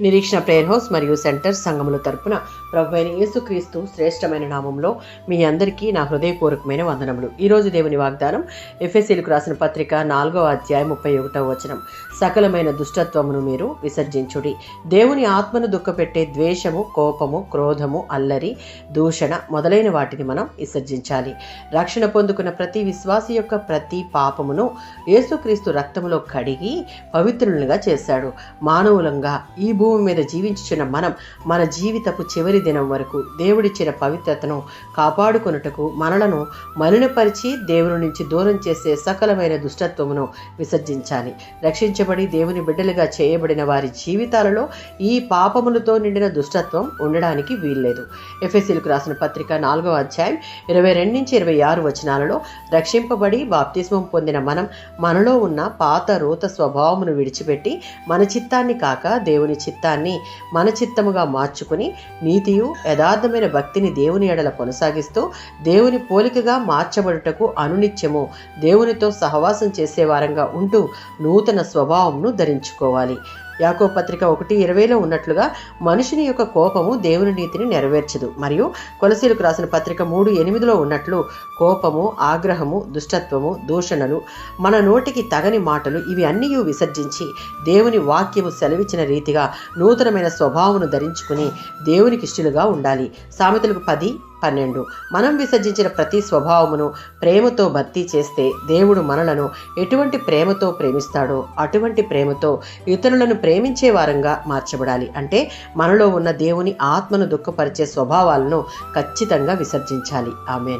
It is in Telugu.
నిరీక్షణ ప్రేయర్ హౌస్ మరియు సెంటర్ సంఘముల తరపున ప్రభువైన యేసుక్రీస్తు శ్రేష్టమైన నామంలో మీ అందరికీ నా హృదయపూర్వకమైన వందనములు. ఈరోజు దేవుని వాగ్దానం ఎఫెసీయులకు రాసిన పత్రిక 4వ అధ్యాయం 31వ వచనం. సకలమైన దుష్టత్వమును మీరు విసర్జించుడి. దేవుని ఆత్మను దుఃఖపెట్టే ద్వేషము, కోపము, క్రోధము, అల్లరి, దూషణ మొదలైన వాటిని మనం విసర్జించాలి. రక్షణ పొందుకున్న ప్రతి విశ్వాసి యొక్క ప్రతి పాపమును యేసుక్రీస్తు రక్తములో కడిగి పవిత్రులుగా చేశాడు. మానవులంగా ఈ భూమి మీద జీవించుచున్న మనం మన జీవితపు చివరి దినం వరకు దేవుడిచ్చిన పవిత్రతను కాపాడుకొనుటకు మనలను మలినపరిచి దేవుని నుంచి దూరం చేసే సకలమైన దుష్టత్వమును విసర్జించాలి. రక్షించబడి దేవుని బిడ్డలుగా చేయబడిన వారి జీవితాలలో ఈ పాపములతో నిండిన దుష్టత్వం ఉండడానికి వీల్లేదు. ఎఫెసీయులకు రాసిన పత్రిక 4వ అధ్యాయం 22-26 వచనాలలో రక్షింపబడి బాప్తిస్మం పొందిన మనం మనలో ఉన్న పాత రోత స్వభావమును విడిచిపెట్టి మన చిత్తాన్ని కాక దేవుని చిత్తాన్ని మన చిత్తముగా మార్చుకుని నీతియు యథార్థమైన భక్తిని దేవుని ఎడల కొనసాగిస్తూ దేవుని పోలికగా మార్చబడుటకు అనునిత్యము దేవునితో సహవాసం చేసేవారంగా ఉంటూ నూతన స్వభావంను ధరించుకోవాలి. యాకోబు పత్రిక 1:20లో ఉన్నట్లుగా మనుషుని యొక్క కోపము దేవుని నీతిని నెరవేర్చదు. మరియు కొలసీలకు రాసిన పత్రిక 3:8లో ఉన్నట్లు కోపము, ఆగ్రహము, దుష్టత్వము, దూషణలు, మన నోటికి తగని మాటలు ఇవి అన్నీ విసర్జించి దేవుని వాక్యము సెలవిచ్చిన రీతిగా నూతనమైన స్వభావమును ధరించుకుని దేవునికి ఇష్టలుగా ఉండాలి. సామెతలకు 10:12 మనం విసర్జించిన ప్రతి స్వభావమును ప్రేమతో భర్తీ చేస్తే దేవుడు మనలను ఎటువంటి ప్రేమతో ప్రేమిస్తాడో అటువంటి ప్రేమతో ఇతరులను ప్రేమించే వారంగా మార్చబడాలి. అంటే మనలో ఉన్న దేవుని ఆత్మను దుఃఖపరిచే స్వభావాలను ఖచ్చితంగా విసర్జించాలి. ఆమేన్.